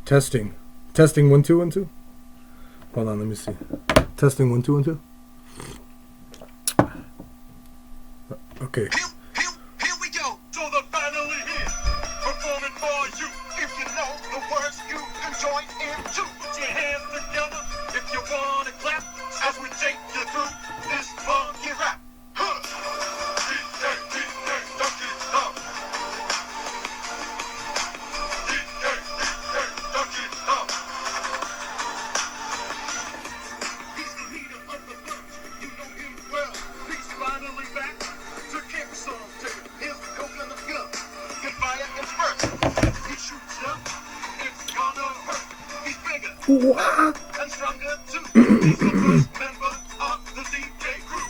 Testing. Testing 1 2 1 2. Hold on, let me see. Testing 1 2 1 2. Okay. Here we go. So the finally here. Performing for you. If you know the words, you can join in too. Put your hands together if you want to clap as we take you through this funky rap. What? And stronger too. He's the first member of the DJ crew.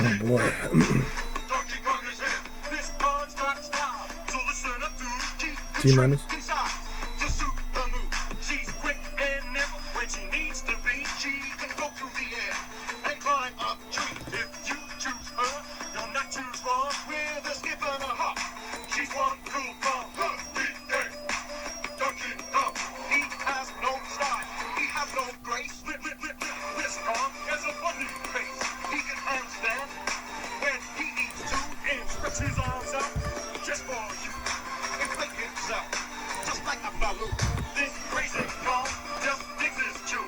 Oh boy. Donkey Kong is here. This part's not style. So listen up to T minus. to suit the move. She's quick and nimble when she needs to be. She can go through the air and climb up trees. If you choose her, you'll not choose wrong. With a skip and a hop. She's one cool bomb. He has no style, he has no grace. This song has a funny face. He can understand when he needs to and stretch his arms out just for you. Inflate himself, just like a balloon. This crazy dog just digs his chew.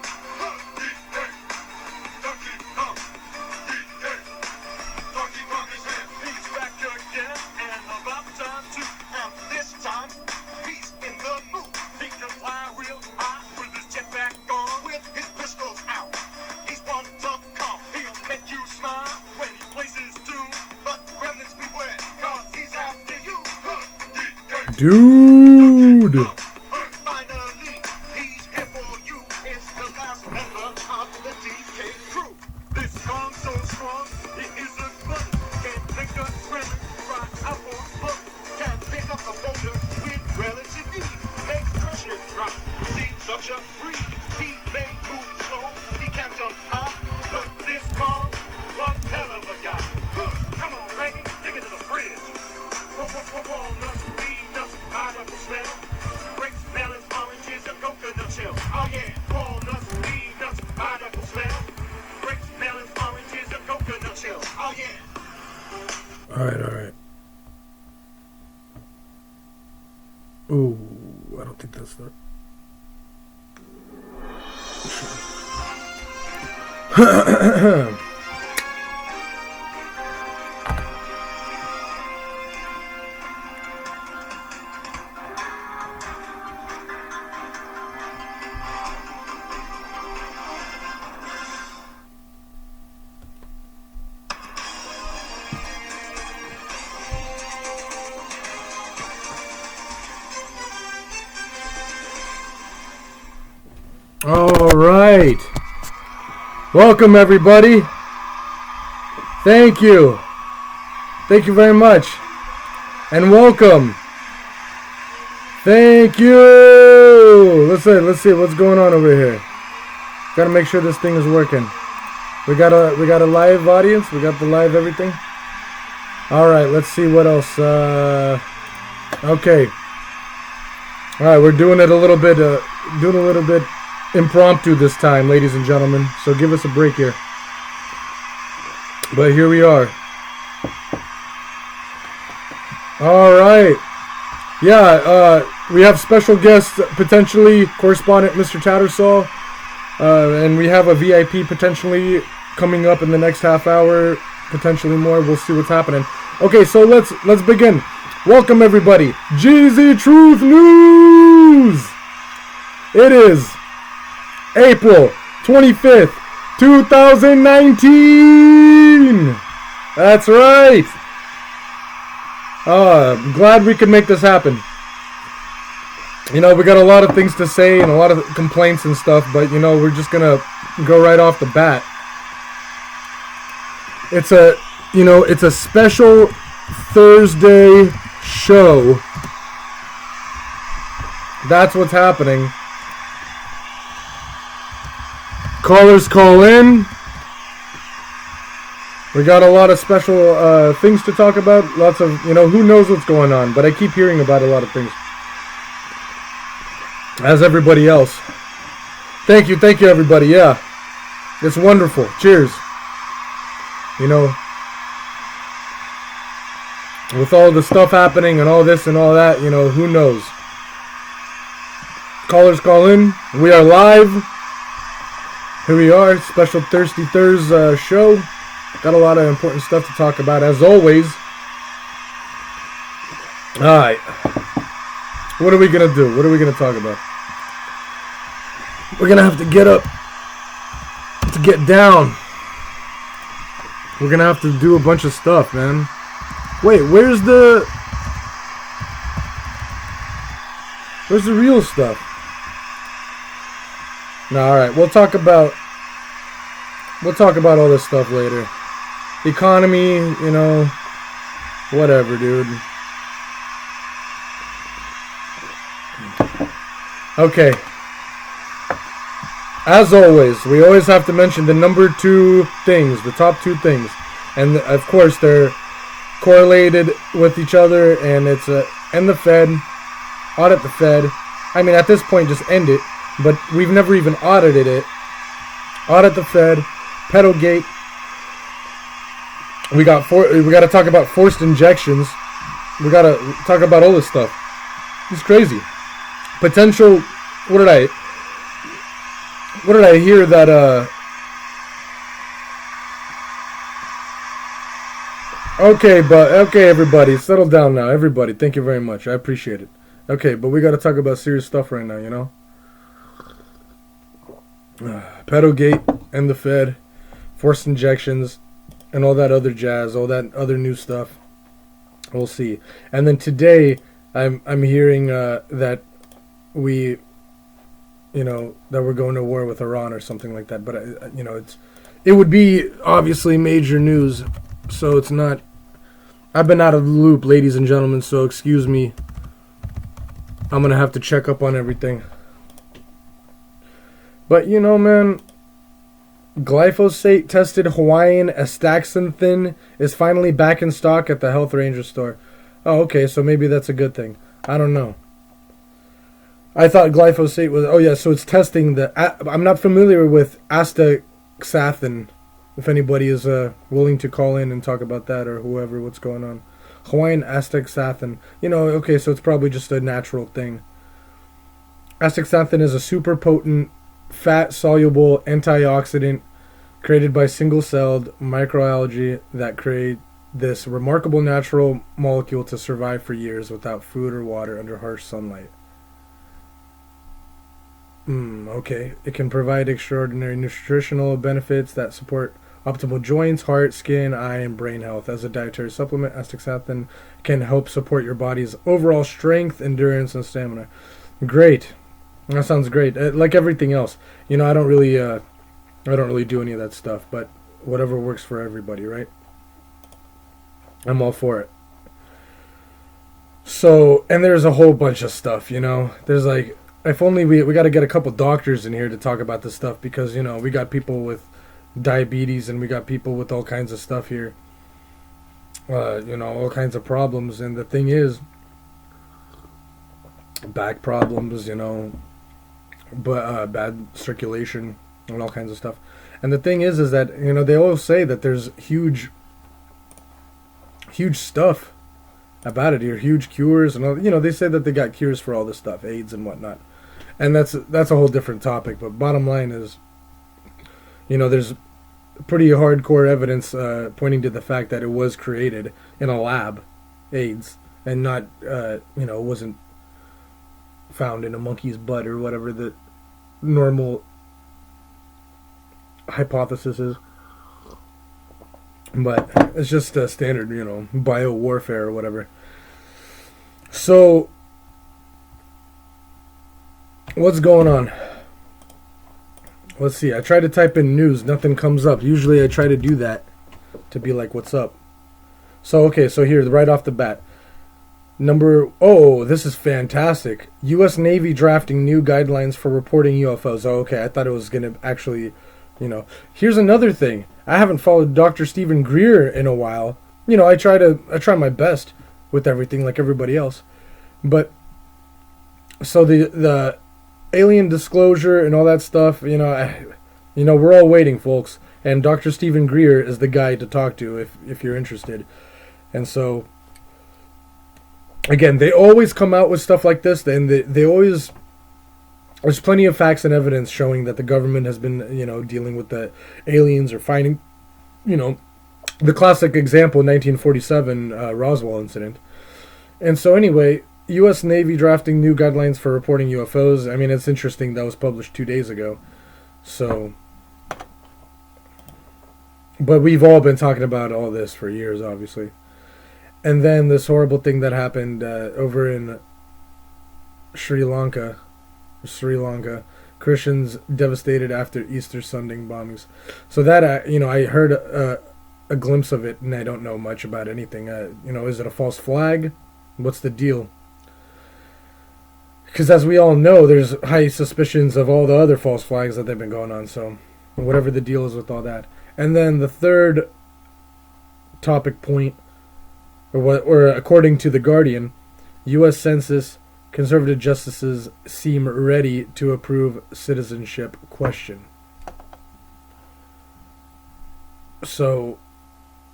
Donkey Kong is here. He's back again and about time to. And this time, he's in the mood. He can fly real high with his jetpack on, with his pistols out. He's one tough cop. He'll make you smile when he plays his tune. But gremlins beware, cause he's after you. Dude. Finally, he's here for you. It's the last member of the DJ crew. This song's so strong, it isn't funny. Can't think of gremlin, rock out for fun. Can't pick up a boulder with relative ease. Make pressure drop. See such a breeze. He may move slow, he can't jump high, but this song, one hell of a guy. Come on, Maggie, take it to the bridge. Walnuts, peanuts, pineapple smell. Grapes, melons, oranges, and coconut shell. Oh yeah, walnuts, peanuts, pineapple smell. Grapes, melons, oranges, and coconut shell. Oh yeah. All right. Ooh, I don't think that's that. All right. Welcome, everybody. Thank you. Thank you very much. And welcome. Thank you. Let's see what's going on over here. Got to make sure this thing is working. We got a live audience. We got the live everything. All right, let's see what else. Okay. All right, we're doing it a little bit impromptu this time, ladies and gentlemen, so give us a break here. But here we are. All right. Yeah, we have special guest, potentially correspondent Mr. Tattersall, and we have a VIP potentially coming up in the next half hour, potentially more. We'll see what's happening. Okay, so let's begin. Welcome everybody. Geezy Truth News. It is April 25th, 2019. That's right. I'm glad we could make this happen. You know, we got a lot of things to say and a lot of complaints and stuff, but you know, we're just gonna go right off the bat. It's a special Thursday show. That's what's happening. Callers call in. We got a lot of special things to talk about. Lots of, who knows what's going on, but I keep hearing about a lot of things. As everybody else. Thank you, everybody. Yeah. It's wonderful. Cheers. With all the stuff happening and all this and all that, who knows? Callers call in. We are live. Here we are. Special Thirsty Thurs show. Got a lot of important stuff to talk about, as always. Alright. What are we going to do? What are we going to talk about? We're going to have to get up to get down. We're going to have to do a bunch of stuff, man. Wait, where's the real stuff? No, alright. We'll talk about all this stuff later. Economy, whatever, dude. Okay. As always, we always have to mention the number 2 things, the top 2 things. And of course, they're correlated with each other, and it's end the Fed, audit the Fed. I mean, at this point, just end it. But we've never even audited it. Audit the Fed, pedogate. We got to talk about forced injections. We got to talk about all this stuff. It's crazy. Potential. What did I hear that? Okay, everybody, settle down now. Everybody, thank you very much. I appreciate it. Okay, but we got to talk about serious stuff right now. Pedogate and the Fed, forced injections, and all that other jazz, all that other new stuff. We'll see. And then today, I'm hearing that we, that we're going to war with Iran or something like that. But it would be obviously major news, so it's not. I've been out of the loop, ladies and gentlemen. So excuse me. I'm gonna have to check up on everything. But man, glyphosate tested Hawaiian astaxanthin is finally back in stock at the Health Ranger store. Oh, okay, so maybe that's a good thing. I don't know. I thought glyphosate was... Oh, yeah, so it's testing the... I'm not familiar with astaxanthin. If anybody is willing to call in and talk about that, or whoever, what's going on. Hawaiian astaxanthin. Okay, so it's probably just a natural thing. Astaxanthin is a super potent, fat-soluble antioxidant created by single-celled microalgae that create this remarkable natural molecule to survive for years without food or water under harsh sunlight. Okay. It can provide extraordinary nutritional benefits that support optimal joints, heart, skin, eye, and brain health. As a dietary supplement, astaxanthin can help support your body's overall strength, endurance, and stamina. Great. That sounds great. Like everything else, I don't really do any of that stuff. But whatever works for everybody, right? I'm all for it. So, and there's a whole bunch of stuff. There's like, if only we got to get a couple doctors in here to talk about this stuff, because we got people with diabetes and we got people with all kinds of stuff here. All kinds of problems, and the thing is, back problems, but bad circulation and all kinds of stuff. And the thing is that they always say that there's huge stuff about it here, huge cures, and all, they say that they got cures for all this stuff, AIDS and whatnot, and that's a whole different topic. But bottom line is, there's pretty hardcore evidence pointing to the fact that it was created in a lab, AIDS, and not wasn't found in a monkey's butt or whatever the normal hypothesis is. But it's just a standard, bio-warfare or whatever. So, what's going on? Let's see. I try to type in news. Nothing comes up. Usually I try to do that to be like, what's up? So, okay. So here, right off the bat. This is fantastic. U.S. Navy drafting new guidelines for reporting UFOs. Oh, okay. I thought it was going to actually Here's another thing. I haven't followed Dr. Stephen Greer in a while. I try my best with everything like everybody else. But so the alien disclosure and all that stuff, we're all waiting, folks. And Dr. Stephen Greer is the guy to talk to if you're interested. And so, again, they always come out with stuff like this, and they always... There's plenty of facts and evidence showing that the government has been, dealing with the aliens or finding, the classic example, 1947 Roswell incident. And so anyway, U.S. Navy drafting new guidelines for reporting UFOs. I mean, it's interesting. That was published 2 days ago. So, but we've all been talking about all this for years, obviously. And then this horrible thing that happened over in Sri Lanka, Christians devastated after Easter Sunday bombings. So that, I heard a glimpse of it, and I don't know much about anything. Is it a false flag? What's the deal? Because as we all know, there's high suspicions of all the other false flags that they've been going on. So whatever the deal is with all that. And then the third topic point, or according to The Guardian, U.S. Census conservative justices seem ready to approve citizenship question. So,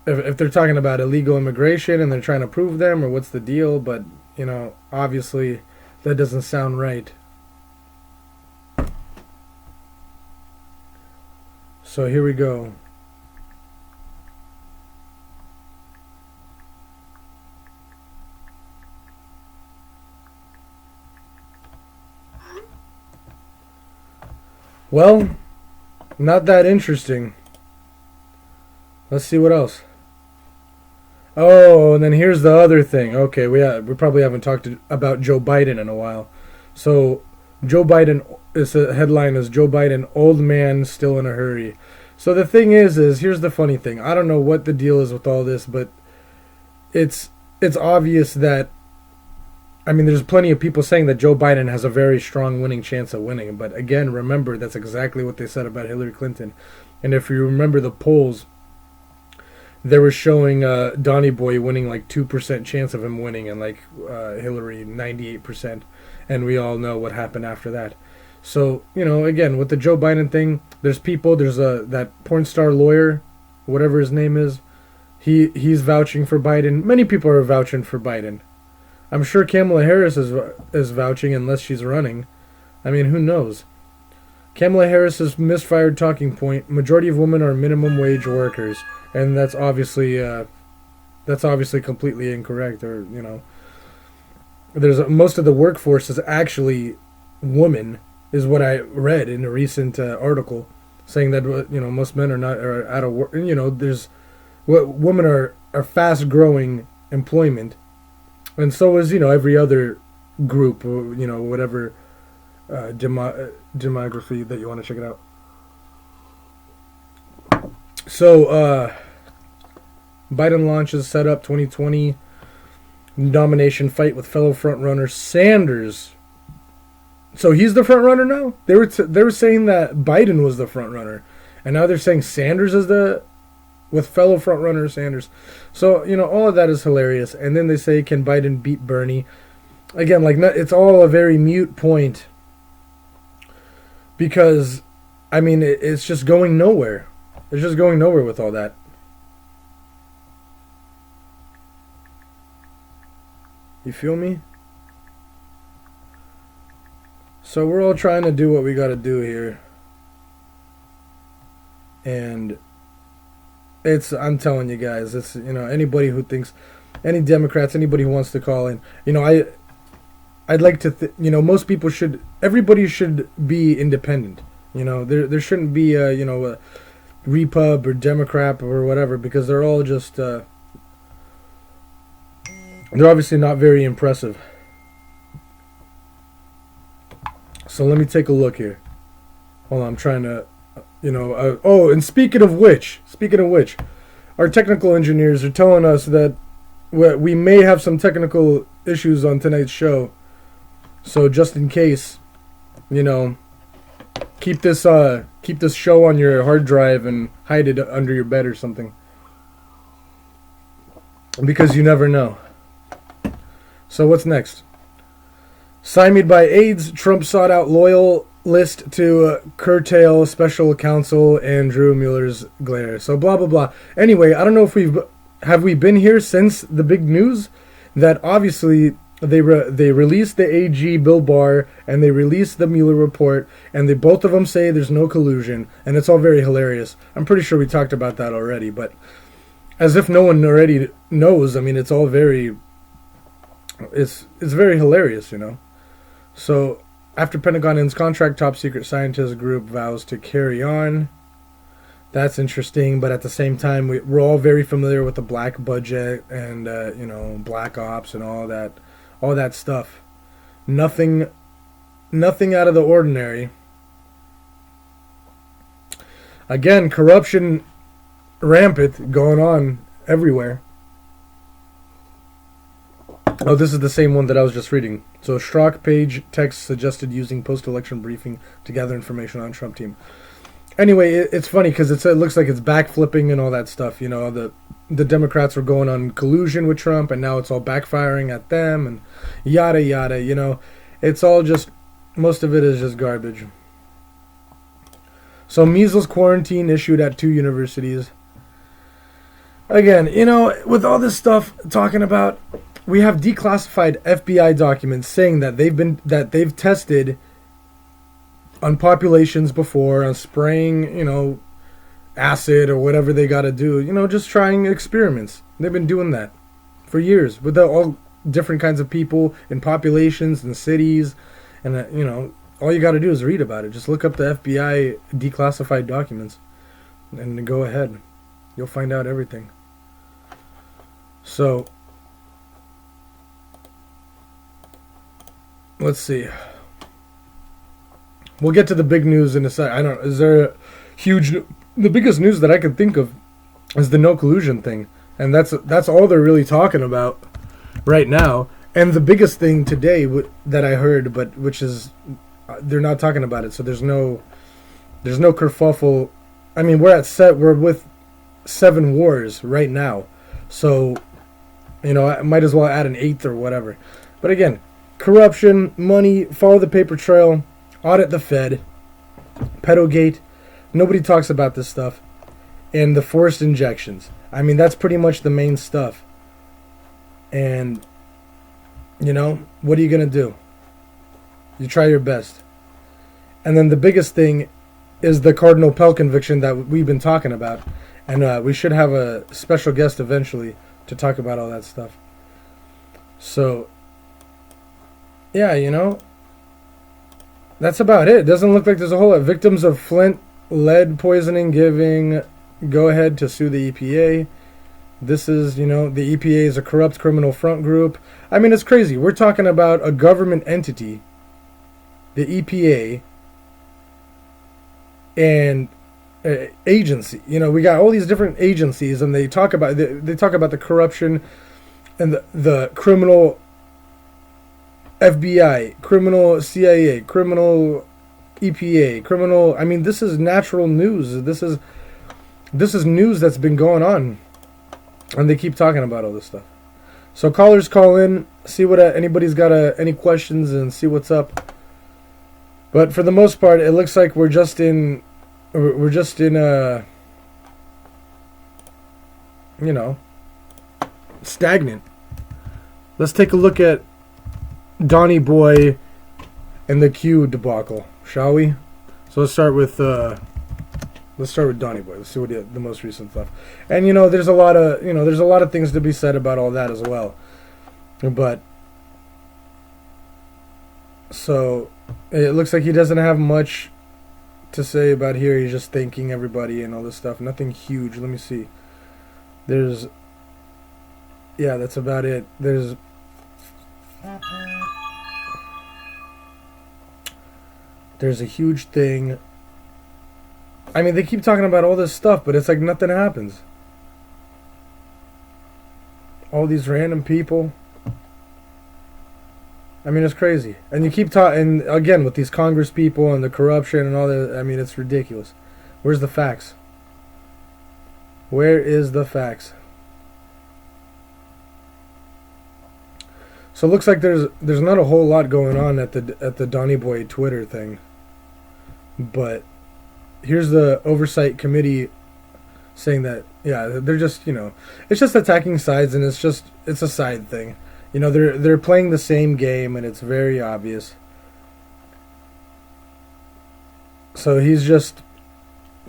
if they're talking about illegal immigration and they're trying to prove them, or what's the deal? But, obviously that doesn't sound right. So here we go. Well, not that interesting. Let's see what else. Oh, and then here's the other thing. Okay, we probably haven't talked about Joe Biden in a while. So, Joe Biden, the headline is Joe Biden, old man still in a hurry. So the thing is here's the funny thing. I don't know what the deal is with all this, but it's obvious that, there's plenty of people saying that Joe Biden has a very strong winning chance of winning. But again, remember, that's exactly what they said about Hillary Clinton. And if you remember the polls, they were showing Donnie Boy winning like 2% chance of him winning, and Hillary 98%. And we all know what happened after that. So, again, with the Joe Biden thing, there's that porn star lawyer, whatever his name is, he's vouching for Biden. Many people are vouching for Biden. I'm sure Kamala Harris is vouching unless she's running. Who knows? Kamala Harris's misfired talking point: majority of women are minimum wage workers, and that's obviously completely incorrect. Or there's most of the workforce is actually women, is what I read in a recent article, saying that most men are out of work. There's women are fast growing employment. And so is, every other group, whatever demography that you want to check it out. So, Biden launches setup 2020 nomination fight with fellow frontrunner Sanders. So he's the frontrunner now? They were saying that Biden was the frontrunner, and now they're saying Sanders is with fellow frontrunner Sanders. So, all of that is hilarious. And then they say, can Biden beat Bernie? Again, it's all a very mute point. Because, it's just going nowhere. It's just going nowhere with all that. You feel me? So we're all trying to do what we got to do here. And I'm telling you guys, it's, anybody who thinks, any Democrats, anybody who wants to call in, I'd like to, most people should, everybody should be independent. There shouldn't be a Repub or Democrat or whatever, because they're all just, they're obviously not very impressive. So let me take a look here. Hold on, I'm trying to, and speaking of which, our technical engineers are telling us that we may have some technical issues on tonight's show. So just in case, keep this keep this show on your hard drive and hide it under your bed or something. Because you never know. So what's next? Stymied by AIDS, Trump sought out loyalist to curtail special counsel Andrew Mueller's glare. So blah, blah, blah. Anyway, I don't know if have we been here since the big news that obviously they released the AG Bill Barr and they released the Mueller report, and they both of them say there's no collusion, and it's all very hilarious. I'm pretty sure we talked about that already, but as if no one already knows. I mean, it's all very, it's very hilarious, you know. So after Pentagon ends contract, top secret scientist group vows to carry on. That's interesting, but at the same time, we're all very familiar with the black budget and you know, black ops and all that stuff. Nothing out of the ordinary. Again, corruption rampant going on everywhere. Oh, this is the same one that I was just reading. So Strzok page text suggested using post-election briefing to gather information on Trump team. Anyway, it's funny because it looks like it's backflipping and all that stuff. You know, the Democrats were going on collusion with Trump, and now it's all backfiring at them, and yada yada. You know, it's all just, most of it is just garbage. So measles quarantine issued at 2 universities. Again, you know, with all this stuff talking about, we have declassified FBI documents saying that they've tested on populations before, on spraying, you know, acid or whatever they got to do, you know, just trying experiments. They've been doing that for years with all different kinds of people in populations and cities, and you know, all you got to do is read about it. Just look up the FBI declassified documents and go ahead. You'll find out everything. So let's see. We'll get to the big news in a sec. I don't. Is there a huge? The biggest news that I can think of is the no collusion thing, and that's all they're really talking about right now. And the biggest thing today that I heard, but which is they're not talking about it. So there's no kerfuffle. I mean, we're with 7 wars right now, so you know, I might as well add an 8th or whatever. But again, corruption, money, follow the paper trail. Audit the Fed, pedogate. Nobody talks about this stuff. And the forced injections. I mean, that's pretty much the main stuff. And, you know, what are you going to do? You try your best. And then the biggest thing is the Cardinal Pell conviction that we've been talking about. And we should have a special guest eventually to talk about all that stuff. So, yeah, you know, that's about it. It doesn't look like there's a whole lot. Victims of Flint lead poisoning giving go ahead to sue the EPA. This is, you know, the EPA is a corrupt criminal front group. I mean, it's crazy. We're talking about a government entity, the EPA, and agency. You know, we got all these different agencies, and they talk about the corruption and the criminal FBI, criminal CIA, criminal EPA, criminal. I mean, this is natural news. This is news that's been going on, and they keep talking about all this stuff. So callers call in, see what anybody's got any questions, and see what's up. But for the most part, it looks like we're just in you know, stagnant. Let's take a look at Donnie Boy and the Q debacle, shall we? So let's start with Donnie Boy. Let's see what the most recent stuff. And you know, there's a lot of things to be said about all that as well. But so it looks like he doesn't have much to say about here. He's just thanking everybody and all this stuff. Nothing huge. Let me see. That's about it. There's a huge thing. I mean, they keep talking about all this stuff, but it's like nothing happens. All these random people. I mean, it's crazy. And you keep talking, and again, with these Congress people and the corruption and all that, I mean, it's ridiculous. Where's the facts? Where is the facts? So it looks like there's not a whole lot going on at the Donny Boy Twitter thing. But here's the oversight committee saying that, yeah, they're just, it's just attacking sides, and it's a side thing. They're playing the same game, and it's very obvious. So he's just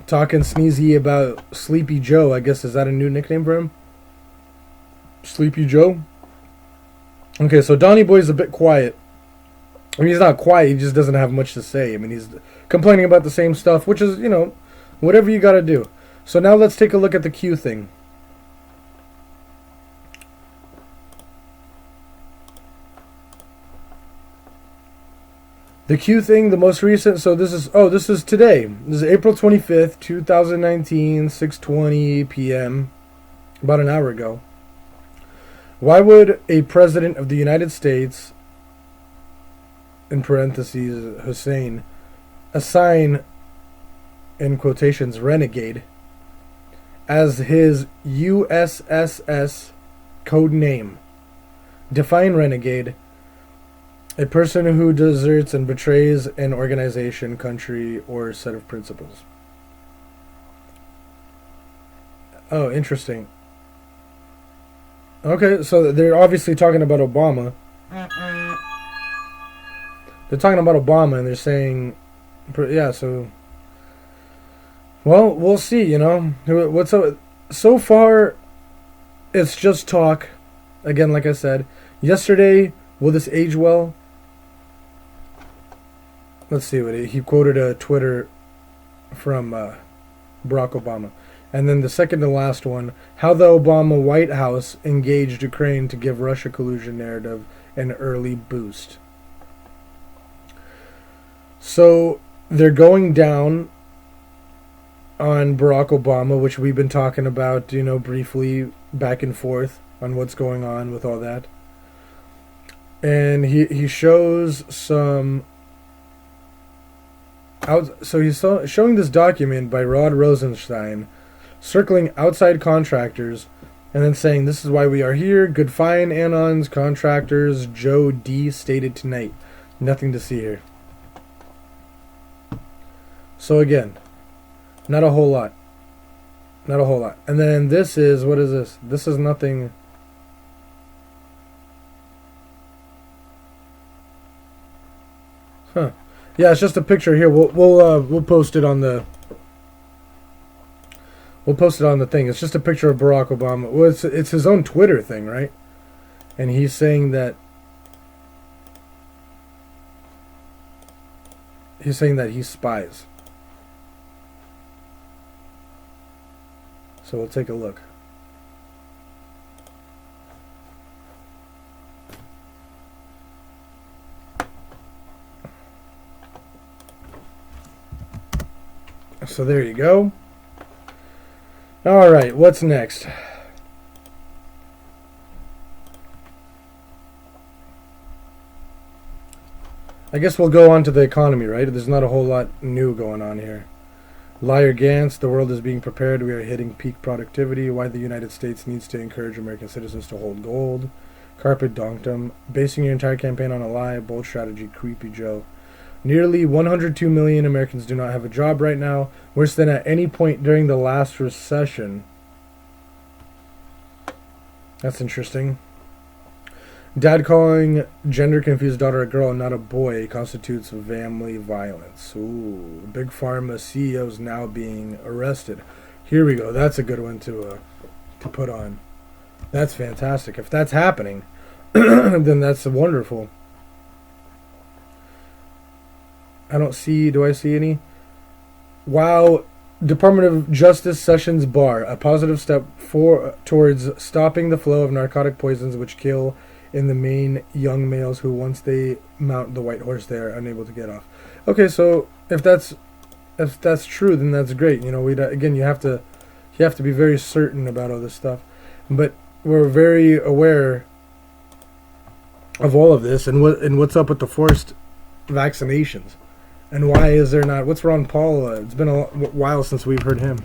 talking sneezy about Sleepy Joe. I guess, is that a new nickname for him? Sleepy Joe? Okay, so Donny Boy's a bit quiet. I mean, he's not quiet, he just doesn't have much to say. I mean, he's complaining about the same stuff, which is, whatever you gotta do. So now let's take a look at the Q thing. The Q thing, the most recent, so this is today. This is April 25th, 2019, 6:20 p.m., about an hour ago. Why would a president of the United States, in parentheses, Hussein, assign, in quotations, renegade, as his USSS code name? Define renegade. A person who deserts and betrays an organization, country, or set of principles. Oh, interesting. Okay, so they're obviously talking about Obama. They're talking about Obama, and they're saying, yeah, so... Well, we'll see, What's so far, it's just talk. Again, like I said. Yesterday, will this age well? Let's see what he quoted a Twitter from Barack Obama. And then the second to last one, how the Obama White House engaged Ukraine to give Russia collusion narrative an early boost. So they're going down on Barack Obama, which we've been talking about, briefly back and forth on what's going on with all that. And he shows some... So he's showing this document by Rod Rosenstein, circling outside contractors, and then saying, this is why we are here. Good fine, Anons, contractors, Joe D. stated tonight. Nothing to see here. So again, not a whole lot. Not a whole lot. And then this is, what is this? This is nothing... Huh. Yeah, it's just a picture here. We'll post it on the... We'll post it on the thing. It's just a picture of Barack Obama. Well, it's his own Twitter thing, right? And he's saying that... He's saying that he spies. So we'll take a look. So there you go. All right, what's next? I guess we'll go on to the economy, right? There's not a whole lot new going on here. Liar Gantz, the world is being prepared. We are hitting peak productivity. Why the United States needs to encourage American citizens to hold gold. Carpet Donktum. Basing your entire campaign on a lie. Bold strategy. Creepy Joe. Nearly 102 million Americans do not have a job right now, worse than at any point during the last recession. That's interesting. Dad calling gender-confused daughter a girl and not a boy constitutes family violence. Ooh, Big Pharma CEOs now being arrested. Here we go. That's a good one to put on. That's fantastic. If that's happening, then that's wonderful. Do I see any? Wow, Department of Justice Sessions Bar, a positive step towards stopping the flow of narcotic poisons which kill in the main young males who, once they mount the white horse, they are unable to get off. Okay, so if that's true, then that's great. Again, you have to be very certain about all this stuff, but we're very aware of all of this, and what's up with the forced vaccinations, and why is there not? What's Ron Paul? It's been a while since we've heard him.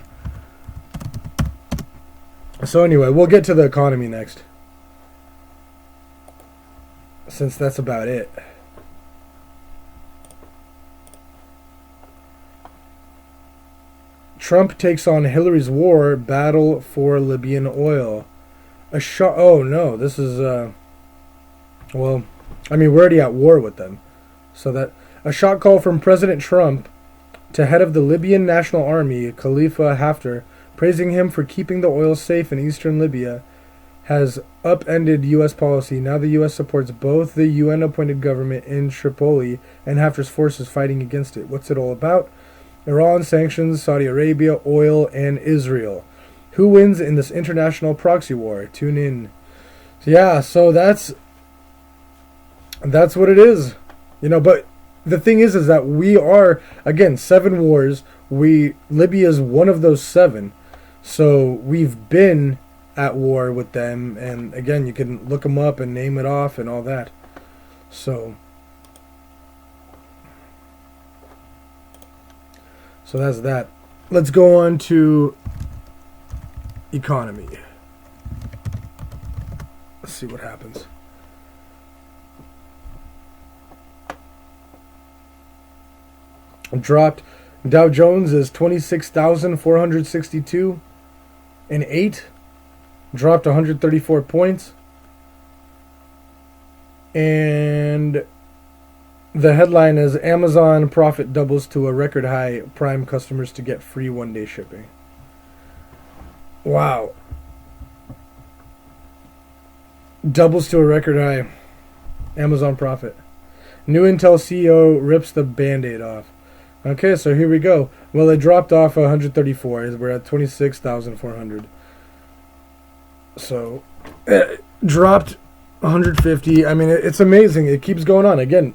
So anyway, we'll get to the economy next, since that's about it. Trump takes on Hillary's war battle for Libyan oil. A shot. Oh no, this is well, I mean, we're already at war with them. So that a shot call from President Trump to head of the Libyan National Army, Khalifa Haftar, praising him for keeping the oil safe in eastern Libya, has upended U.S. policy. Now the U.S. supports both the UN-appointed government in Tripoli and Haftar's forces fighting against it. What's it all about? Iran, sanctions, Saudi Arabia, oil, and Israel. Who wins in this international proxy war? Tune in. Yeah, so that's what it is. You know, but the thing is that we are, again, 7 wars. Libya is one of those 7. So we've been at war with them, and again, you can look them up and name it off and all that. So that's that. Let's go on to economy. Let's see what happens. Dropped. Dow Jones is 26,462 and 8. Dropped 134 points. And the headline is Amazon profit doubles to a record high, Prime customers to get free one-day shipping. Wow. Doubles to a record high. Amazon profit. New Intel CEO rips the Band-Aid off. Okay, so here we go. Well, it dropped off 134. We're at 26,400. So, it dropped 150. I mean, it's amazing. It keeps going on. Again,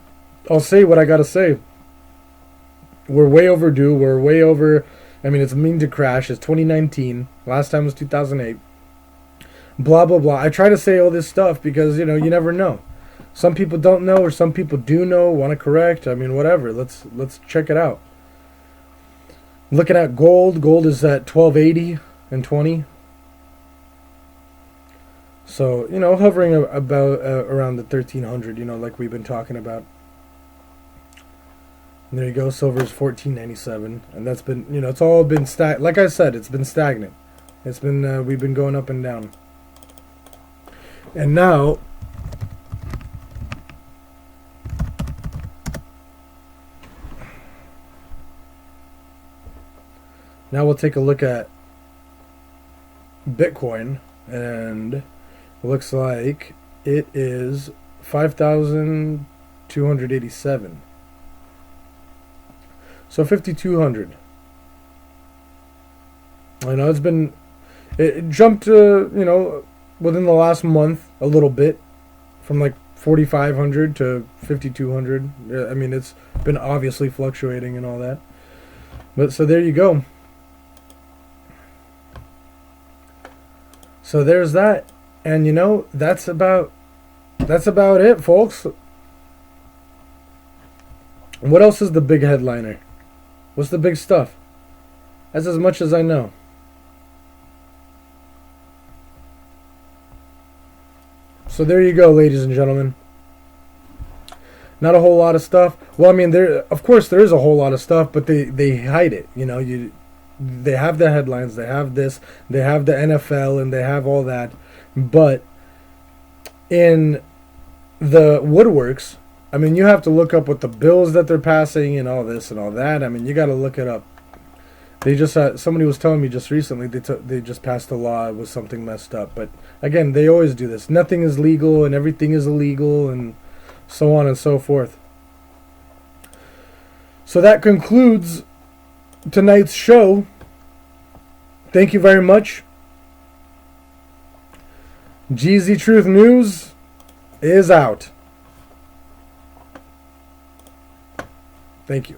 I'll say what I gotta say. We're way overdue. We're way over. I mean, it's mean to crash. It's 2019. Last time was 2008. Blah, blah, blah. I try to say all this stuff because, you know, you never know. Some people don't know, or some people do know, want to correct. I mean, whatever. Let's check it out. Looking at gold. Gold is at 1280 and 20. So, you know, hovering about around the 1300, you know, like we've been talking about. And there you go. Silver is 1497, and that's been, you know, it's all been like I said, it's been stagnant. It's been we've been going up and down. And now we'll take a look at Bitcoin, and it looks like it is 5,287. So 5,200. I know it jumped you know, within the last month a little bit, from like 4,500 to 5,200. I mean, it's been obviously fluctuating and all that. But so there you go. So there's that, and you know, that's about it, folks. What else is the big headliner? What's the big stuff? That's as much as I know. So there you go, ladies and gentlemen. Not a whole lot of stuff. Well, I mean, of course there is a whole lot of stuff, but they hide it. You know, they have the headlines, they have this, they have the NFL, and they have all that. But in the woodworks, I mean, you have to look up what the bills that they're passing and all this and all that. I mean, you got to look it up. They just somebody was telling me just recently they just passed a law with something messed up. But again, they always do this. Nothing is legal and everything is illegal and so on and so forth. So that concludes tonight's show. Thank you very much. Geezy Truth News is out. Thank you.